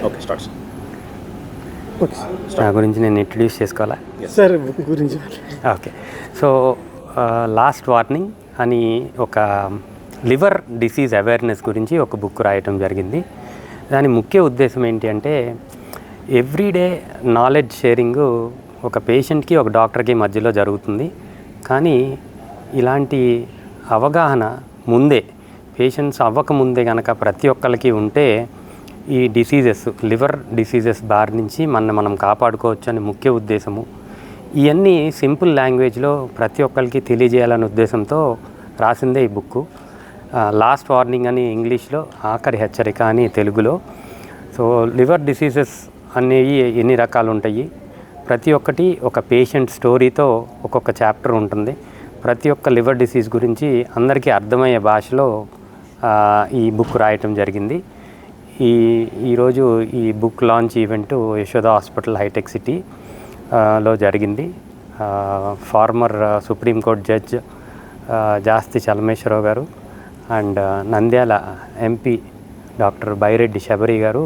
Okay, start. Okay నా గురించి నేను ఇంట్రడ్యూస్ చేసుకోవాలా? సార్ బుక్ గురించి ఓకే. సో లాస్ట్ వార్నింగ్ అని ఒక లివర్ డిసీజ్ అవేర్నెస్ గురించి ఒక బుక్ రాయటం జరిగింది. దాని ముఖ్య ఉద్దేశం ఏంటి అంటే, ఎవ్రీడే నాలెడ్జ్ షేరింగ్ ఒక పేషెంట్కి ఒక డాక్టర్కి మధ్యలో జరుగుతుంది. కానీ ఇలాంటి అవగాహన ముందే, పేషెంట్స్ అవ్వకముందే కనుక ప్రతి ఒక్కరికి ఉంటే ఈ డిసీజెస్, లివర్ డిసీజెస్ బారి నుంచి మనం కాపాడుకోవచ్చు అని ముఖ్య ఉద్దేశము. ఇవన్నీ సింపుల్ లాంగ్వేజ్లో ప్రతి ఒక్కరికి తెలియజేయాలనే ఉద్దేశంతో రాసిందే ఈ బుక్. లాస్ట్ వార్నింగ్ అని ఇంగ్లీష్లో, ఆఖరి హెచ్చరిక అని తెలుగులో. సో లివర్ డిసీజెస్ అనేవి ఎన్ని రకాలు ఉంటాయి, ప్రతి ఒక్కటి ఒక పేషెంట్ స్టోరీతో ఒక్కొక్క చాప్టర్ ఉంటుంది. ప్రతి ఒక్క లివర్ డిసీజ్ గురించి అందరికీ అర్థమయ్యే భాషలో ఈ బుక్ రాయటం జరిగింది. ఈరోజు ఈ book launch event Yashoda hospital హైటెక్ సిటీ లో జరిగింది. Former supreme court judge Jasti Chalameswararao గారు and Nandyal MP doctor Byreddy Shabari గారు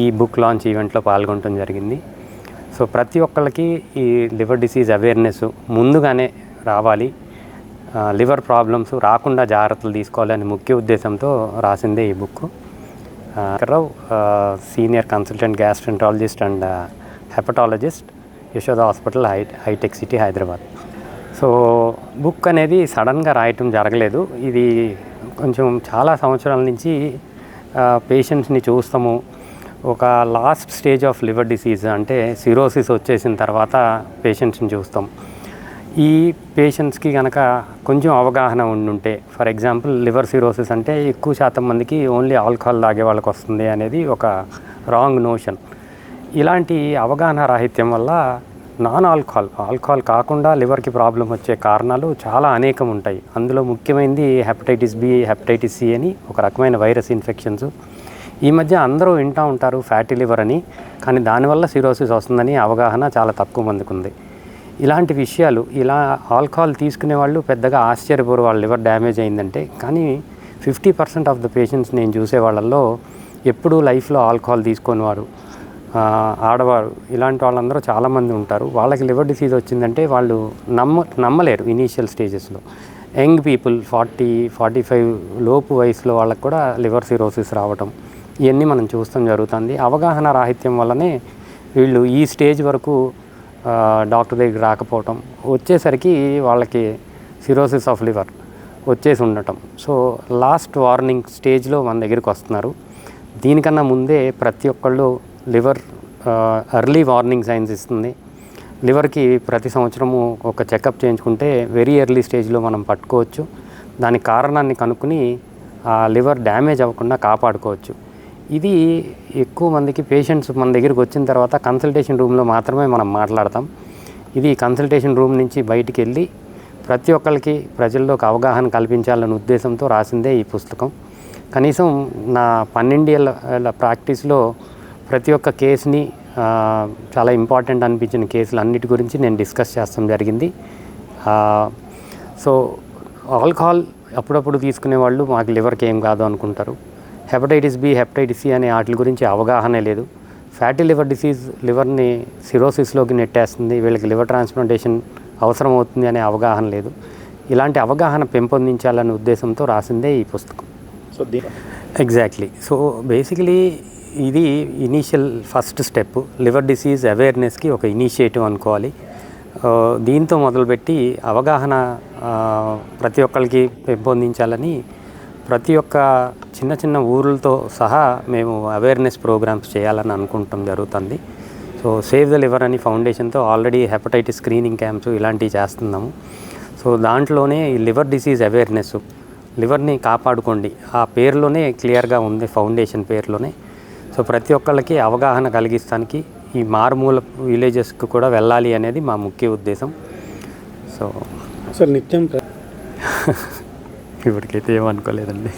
ఈ బుక్ లాంచ్ ఈవెంట్లో పాల్గొనడం జరిగింది. సో ప్రతి ఒక్కరికి ఈ లివర్ డిసీజ్ అవేర్నెస్ ముందుగానే రావాలి, లివర్ ప్రాబ్లమ్స్ రాకుండా జాగ్రత్తలు తీసుకోవాలని ముఖ్య ఉద్దేశంతో రాసిందే ఈ book. Rao senior consultant gastroenterologist and hepatologist, Yashoda hospital హైటెక్ సిటీ, హైదరాబాద్. సో బుక్ అనేది సడన్గా రాయటం జరగలేదు. ఇది కొంచెం చాలా సంవత్సరాల నుంచి పేషెంట్స్ని చూస్తాము. ఒక last stage of liver disease అంటే సిరోసిస్ వచ్చేసిన తర్వాత పేషెంట్స్ని చూస్తాం. ఈ పేషెంట్స్కి కనుక కొంచెం అవగాహన ఉండుంటే, ఫర్ ఎగ్జాంపుల్ లివర్ సిరోసిస్ అంటే ఎక్కువ శాతం మందికి ఓన్లీ ఆల్కహాల్ తాగే వాళ్ళకి వస్తుంది అనేది ఒక రాంగ్ నోషన్. ఇలాంటి అవగాహన రాహిత్యం వల్ల ఆల్కహాల్ కాకుండా లివర్కి ప్రాబ్లం వచ్చే కారణాలు చాలా అనేకం ఉంటాయి. అందులో ముఖ్యమైనది హెపటైటిస్ బి, హెపటైటిస్ సి అని ఒక రకమైన వైరస్ ఇన్ఫెక్షన్స్. ఈ మధ్య అందరూ వింటూ ఉంటారు ఫ్యాటీ లివర్ అని, కానీ దానివల్ల సిరోసిస్ వస్తుందని అవగాహన చాలా తక్కువ మందికి ఉంది. ఇలాంటి విషయాలు, ఇలా ఆల్కహాల్ తీసుకునే వాళ్ళు పెద్దగా ఆశ్చర్యపోరు వాళ్ళ లివర్ డ్యామేజ్ అయిందంటే. కానీ 50% ఆఫ్ ద పేషెంట్స్ నేను చూసే వాళ్ళల్లో ఎప్పుడూ లైఫ్లో ఆల్కహాల్ తీసుకొని వారు, ఆడవారు, ఇలాంటి వాళ్ళందరూ చాలామంది ఉంటారు. వాళ్ళకి లివర్ డిసీజ్ వచ్చిందంటే వాళ్ళు నమ్మలేరు ఇనీషియల్ స్టేజెస్లో. యంగ్ పీపుల్ 40-45 లోపు వయసులో వాళ్ళకి కూడా లివర్ సిరోసిస్ రావటం, ఇవన్నీ మనం చూస్తాం జరుగుతుంది. అవగాహన రాహిత్యం వల్లనే వీళ్ళు ఈ స్టేజ్ వరకు డాక్టర్ దగ్గర రాకపోవటం, వచ్చేసరికి వాళ్ళకి సిరోసిస్ ఆఫ్ లివర్ వచ్చేసి ఉండటం. సో లాస్ట్ వార్నింగ్ స్టేజ్లో మన దగ్గరికి వస్తున్నారు. దీనికన్నా ముందే ప్రతి ఒక్కళ్ళు లివర్ ఎర్లీ వార్నింగ్ సైన్స్ ఇస్తుంది. లివర్కి ప్రతి సంవత్సరము ఒక చెకప్ చేయించుకుంటే వెరీ ఎర్లీ స్టేజ్లో మనం పట్టుకోవచ్చు. దాని కారణాన్ని కనుక్కుని ఆ లివర్ డ్యామేజ్ అవ్వకుండా కాపాడుకోవచ్చు. ఇది ఎక్కువ మందికి పేషెంట్స్ మన దగ్గరికి వచ్చిన తర్వాత కన్సల్టేషన్ రూమ్లో మాత్రమే మనం మాట్లాడతాం. ఇది కన్సల్టేషన్ రూమ్ నుంచి బయటికి వెళ్ళి ప్రతి ఒక్కరికి ప్రజల్లోకి అవగాహన కల్పించాలనే ఉద్దేశంతో రాసిందే ఈ పుస్తకం. కనీసం నా 12 ఏళ్ళ ప్రాక్టీస్లో ప్రతి ఒక్క కేసుని, చాలా ఇంపార్టెంట్ అనిపించిన కేసులు అన్నిటి గురించి నేను డిస్కస్ చేస్తాం జరిగింది. సో ఆల్కహాల్ అప్పుడప్పుడు తీసుకునే వాళ్ళు మాకు లివర్కి ఏం కాదు అనుకుంటారు. హెపటైటిస్ బి, హెపటైటిస్ సి అనే వాటి గురించి అవగాహనే లేదు. ఫ్యాటీ లివర్ డిసీజ్ లివర్ని సిరోసిస్లోకి నెట్టేస్తుంది, వీళ్ళకి లివర్ ట్రాన్స్ప్లాంటేషన్ అవసరం అవుతుంది అనే అవగాహన లేదు. ఇలాంటి అవగాహన పెంపొందించాలనే ఉద్దేశంతో రాసిందే ఈ పుస్తకం. So exactly. సో బేసికలీ ఇది initial first step, liver disease అవేర్నెస్కి ఒక ఇనిషియేటివ్ అనుకోవాలి. దీంతో మొదలుపెట్టి అవగాహన ప్రతి ఒక్కరికి పెంపొందించాలని ప్రతి ఒక్క చిన్న చిన్న ఊర్లతో సహా మేము అవేర్నెస్ ప్రోగ్రామ్స్ చేయాలని అనుకుంటాం జరుగుతుంది. సో సేవ్ ద లివర్ అని ఫౌండేషన్తో ఆల్రెడీ హెపటైటిస్ స్క్రీనింగ్ క్యాంప్స్ ఇలాంటివి చేస్తున్నాము. సో దాంట్లోనే ఈ లివర్ డిసీజ్ అవేర్నెస్, లివర్ని కాపాడుకోండి, ఆ పేరులోనే క్లియర్గా ఉంది, ఫౌండేషన్ పేరులోనే. సో ప్రతి ఒక్కళ్ళకి అవగాహన కలిగిస్తానికి ఈ మారుమూల విలేజెస్కి కూడా వెళ్ళాలి అనేది మా ముఖ్య ఉద్దేశం. సో సార్ నిత్యం ఇప్పటికైతే ఏమనుకోలేదండి.